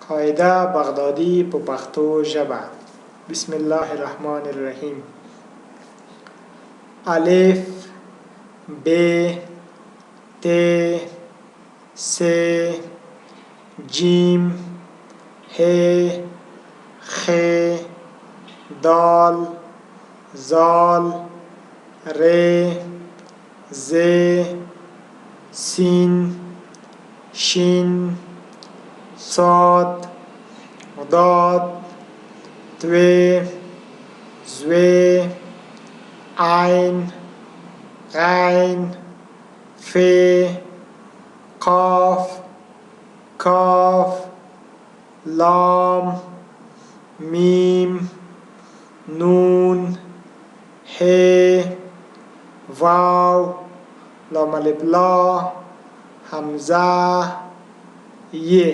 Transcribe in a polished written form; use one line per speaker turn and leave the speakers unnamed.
قاعده بغدادي په پښتو ژبه. بسم الله الرحمن الرحیم. الف ب ت س جیم ه خ دال زال ر ز سین شین صاد ضاد دوی زوی عین غین ف قاف کاف لام میم نون ه واو لام الف لا همزه ی